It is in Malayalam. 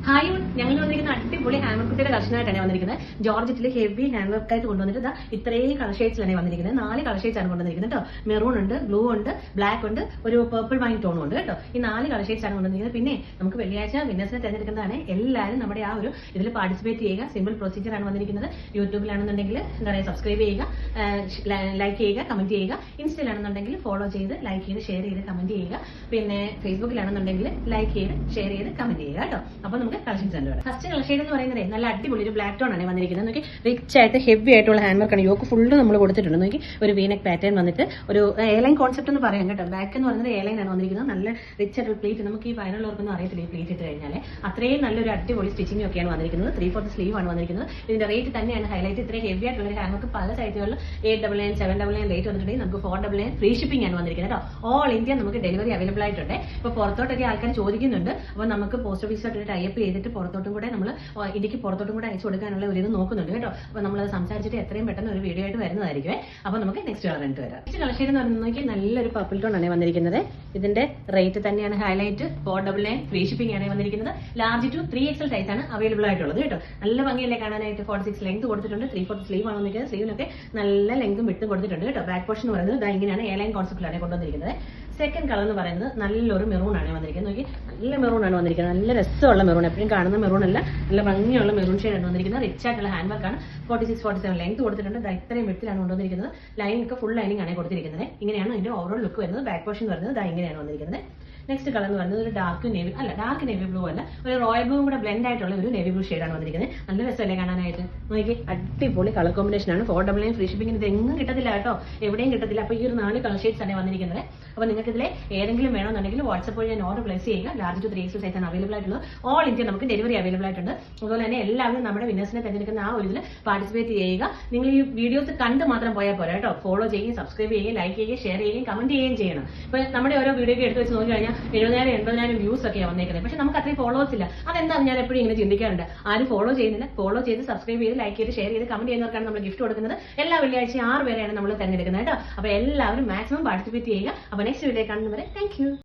ഹായ്, ഞങ്ങൾ വന്നിരിക്കുന്ന അടിപൊളി ഹാൻഡ് വർക്കിന്റെ കളക്ഷനായിട്ടാണ് വന്നിരിക്കുന്നത്. ജോർജറ്റിൽ ഹെവി ഹാൻഡ് വർക്കായിട്ട് കൊണ്ടുവന്നിട്ട് ഇത്രയും കളർ ഷെയ്ഡ്സിലാണ് വന്നിരിക്കുന്നത്. 4 കളർ ഷെയ്ഡ്സ് ആണ് കൊണ്ടുവന്നിരിക്കുന്നത് കേട്ടോ. മെറൂൺ ഉണ്ട്, ബ്ലൂ ഉണ്ട്, ബ്ലാക്ക് ഉണ്ട്, ഒരു പേർപ്പിൾ വൈൻ ടോണും ഉണ്ട് കേട്ടോ. ഈ 4 കളർ ഷെയ്ഡ്സ് ആണ് കൊണ്ടുവന്നിരിക്കുന്നത്. പിന്നെ നമുക്ക് വെള്ളിയാഴ്ച വിന്നേഴ്സിനെ തിരഞ്ഞെടുക്കുന്നതാണ്. എല്ലാവരും നമ്മുടെ ആ ഒരു ഇതിൽ പാർട്ടിസിപ്പേറ്റ് ചെയ്യുക. സിമ്പിൾ പ്രൊസീജിയർ ആണ് വന്നിരിക്കുന്നത്. യൂട്യൂബിലാണെന്നുണ്ടെങ്കിൽ എന്താ പറയുക, സബ്സ്ക്രൈബ് ചെയ്യുക, ലൈക്ക് ചെയ്യുക, കമന്റ് ചെയ്യുക. ഇൻസ്റ്റയിലാണെന്നുണ്ടെങ്കിൽ ഫോളോ ചെയ്ത് ലൈക്ക് ചെയ്ത് ഷെയർ ചെയ്ത് കമന്റ് ചെയ്യുക. പിന്നെ ഫേസ്ബുക്കിലാണെന്നുണ്ടെങ്കിൽ ലൈക്ക് ചെയ്ത് ഷെയർ ചെയ്ത് കമന്റ് ചെയ്യുക കേട്ടോ. അപ്പൊ നമുക്ക് കളക്ഷൻസ് ഉണ്ട്. ഫസ്റ്റ് കളർ ഷെയ്ഡ് എന്ന് പറയുന്നത് നല്ല അടിപൊളി ഒരു ബ്ലാക്ക് ടോൺ ആണ് വന്നിരിക്കുന്നത്. നോക്കി, റിച്ച് ആയിട്ട് ഹെവി ആയിട്ടുള്ള ഹാൻഡ് വർക്കാണ്. യോക്ക് ഫുള്ള് നമ്മൾ കൊടുത്തിട്ടുണ്ട്. നോക്കി, ഒരു വീനെക്ക് പാറ്റേൺ വന്നിട്ട് ഒരു എയർലൈൻ കോൺസെപ്റ്റ് എന്ന് പറയാം കേട്ടോ. ബാക്ക് എന്ന് പറയുന്നത് എയർലൈൻ ആണ് വന്നിരിക്കുന്നത്. നല്ല റിച്ച് ആയിട്ടുള്ള പ്ലീറ്റ്. നമുക്ക് ഈ വയറുള്ളവർക്കൊന്നും അറിയത്തില്ല ഈ പ്ലീറ്റ് ഇട്ട് കഴിഞ്ഞാൽ. അത്രയും നല്ലൊരു അടിപൊളി സ്റ്റിച്ചിങ് ഒക്കെയാണ് വന്നിരിക്കുന്നത്. 3/4 സ്ലീവ് ആണ് വന്നിരിക്കുന്നത്. ഇതിന്റെ റേറ്റ് തന്നെയാണ് ഹൈലൈറ്റ്. ഇത്രയും ഹെവി ആയിട്ടുള്ള ഒരു ഹാൻഡ് വർക്ക് പല സൈറ്റുകളിൽ 899, 799 റേറ്റ് വന്നിട്ടുണ്ടെങ്കിൽ നമുക്ക് 499 ഫ്രീ ഷിപ്പിംഗ് ആണ് വന്നിരിക്കുന്നത് കേട്ടോ. ഓൾ ഇന്ത്യ നമുക്ക് ഡെലിവറി അവൈലബിൾ ആയിട്ടുണ്ട്. ഇപ്പൊ പുറത്തോട്ടൊക്കെ ആൾക്കാർ ചോദിക്കുന്നുണ്ട്. അപ്പൊ നമുക്ക് പോസ്റ്റ് ഓഫീസായിട്ട് ടൈപ്പ് ചെയ്തിട്ട് പുറത്തോട്ടും കൂടെ നമ്മൾ ഇന്ത്യക്ക് പുറത്തോട്ടും കൂടെ അയച്ചു കൊടുക്കാനുള്ള ഒരു ഇത് നോക്കുന്നുണ്ട് കേട്ടോ. അപ്പൊ നമ്മൾ സംസാരിച്ചിട്ട് എത്രയും പെട്ടെന്ന് ഒരു വീഡിയോ ആയിട്ട് വരുന്നതായിരിക്കും. അപ്പൊ നമുക്ക് നെക്സ്റ്റ് കളർ കണ്ടിട്ട് വരാം. നെക്സ്റ്റ് കളർ ഷെയ്ഡ് എന്ന് പറയുന്നത് നല്ലൊരു പർപ്പിൾ ടോൺ ആണ് വന്നിരിക്കുന്നത്. ഇതിന്റെ റേറ്റ് തന്നെയാണ് ഹൈലൈറ്റ്. 499 ഫ്രീ ഷിപ്പിംഗ് ആണ് വന്നിരിക്കുന്നത്. ലാർജ് ടു 3XL സൈസ് ആണ് അവൈലബിൾ ആയിട്ടുള്ളത് കേട്ടോ. നല്ല ഭംഗിയല്ലേ കാണാനായിട്ട്. 46 ലെങ്ത് കൊടുത്തിട്ടുണ്ട്. 3/4 സ്ലീവ് ആണ് വന്നിരിക്കുന്നത്. സ്ലീവിനൊക്കെ നല്ല ലെങ്തും വിട്ടും കൊടുത്തിട്ടുണ്ട് കേട്ടോ. ബാക്ക് പോർഷൻ എന്ന് പറയുന്നത് ഇങ്ങനെയാണ് എയർലൈൻ കോൺസെപ്റ്റിലാണ് കൊണ്ടുവന്നിരിക്കുന്നത്. സെക്കൻഡ് കളർ എന്ന് പറയുന്നത് നല്ലൊരു മെറൂൺ ആണ് വന്നിരിക്കുന്നത്. നോക്കി, നല്ല മെറൂൺ ആണ് വന്നിരിക്കുന്നത്. നല്ല രസമുള്ള മെറൂൺ, എപ്പോഴും കാണുന്ന മെറൂൺ അല്ല, നല്ല ഭംഗിയുള്ള മെറൂൺ ഷെയ്ഡ് ആണ് വന്നിരിക്കുന്നത്. റിച്ച് ആയിട്ടുള്ള ഹാൻഡ് വർക്കാണ്. 46, 47 ലെങ്ത് കൊടുത്തിട്ടുണ്ട്. ഇത്രയും വിട്ടിലാണ് കൊണ്ടുവന്നിരിക്കുന്നത്. ലൈൻ ഒക്കെ ഫുൾ ലൈനിങ് ആണ് കൊടുത്തിരിക്കുന്നത്. ഇങ്ങനെയാണ് ഇതിന്റെ ഓവറോൾ ലുക്ക് വരുന്നത്. ബാക്ക് പോർഷൻ വരുന്നത് ഇങ്ങനെയാണ് വന്നിരിക്കുന്നത്. നെക്സ്റ്റ് കളർ എന്ന് പറയുന്നത് ഒരു ഡാർക്ക് നേവി അല്ല, ഡാർക്ക് നേവി ബ്ലൂ അല്ല, ഒരു റോയൽ ബ്ലൂ കൂടെ ബ്ലെൻഡ് ആയിട്ടുള്ള ഒരു നേവി ബ്ലൂ ഷെയ്ഡാണ് വന്നിരിക്കുന്നത്. നല്ല രസമല്ലേ കാണാനായിട്ട്. നോക്കി, അടിപൊളി കളർ കോമ്പിനേഷൻ ആണ്. 499 ഫ്രീ ഷിപ്പിംഗിന് ഇത് എങ്ങും കിട്ടത്തില്ല കേട്ടോ, എവിടെയും കിട്ടത്തില്ല. അപ്പൊ ഈ ഒരു 4 കളർ ഷെയ്ഡ്സ് ആണ് വന്നിരിക്കുന്നത്. അപ്പൊ നിങ്ങൾക്ക് ഇതിലെ ഏതെങ്കിലും വേണമെന്നുണ്ടെങ്കിൽ വാട്സ്ആപ്പ് വഴി ഞാൻ ഓർഡർ പ്ലേസ് ചെയ്യുക. ലാർജ് ടു 3XL സൈസ് ആണ് അവൈലബിൾ ആയിട്ടുള്ളത്. ഓൾ ഇന്ത്യ നമുക്ക് ഡെലിവറി അവൈലബിൾ ആയിട്ടുണ്ട്. അതുപോലെ തന്നെ എല്ലാവരും നമ്മുടെ വിന്നേഴ്സിനെ തിരഞ്ഞെടുക്കുന്ന ആ ഒരു ഇതിൽ പാർട്ടിസിപ്പേറ്റ് ചെയ്യുക. നിങ്ങൾ ഈ വീഡിയോസ് കണ്ട് മാത്രം പോയാൽ പോരാ കേട്ടോ. ഫോളോ ചെയ്യുകയും സബ്സ്ക്രൈബ് ചെയ്യുകയും ലൈക്ക് ചെയ്യുകയും ഷെയർ ചെയ്യുകയും കമന്റ് ചെയ്യുകയും ചെയ്യണം. ഇപ്പൊ നമ്മുടെ ഓരോ വീഡിയോ എടുത്ത് വെച്ച് നോക്കി കഴിഞ്ഞാൽ 70,000, 80,000 വ്യൂസ് ഒക്കെയാണ് വന്നേക്കുന്നത്. പക്ഷെ നമുക്ക് അത്രയും ഫോളോവേഴ്സ് ഇല്ല. അതെന്താണ് ഞാൻ എപ്പോഴും ഇങ്ങനെ ചിന്തിക്കാറുണ്ട്. ആരും ഫോളോ ചെയ്യുന്നില്ല. ഫോളോ ചെയ്ത് സബ്സ്ക്രൈബ് ചെയ്ത് ലൈക്ക് ചെയ്ത് ഷെയർ ചെയ്ത് കമന്റ് ചെയ്യുന്നവർക്കാണ് നമ്മൾ ഗിഫ്റ്റ് കൊടുക്കുന്നത്. എല്ലാ വെള്ളിയാഴ്ചയും 6 പേരെയാണ് നമ്മൾ തിരഞ്ഞെടുക്കുന്നത് കേട്ടോ. അപ്പൊ എല്ലാവരും മാക്സിമം പാർട്ടിസിപ്പേറ്റ് ചെയ്യുക. അപ്പൊ നെക്സ്റ്റ് വീഡിയോ കാണുന്നവരെ താങ്ക് യു.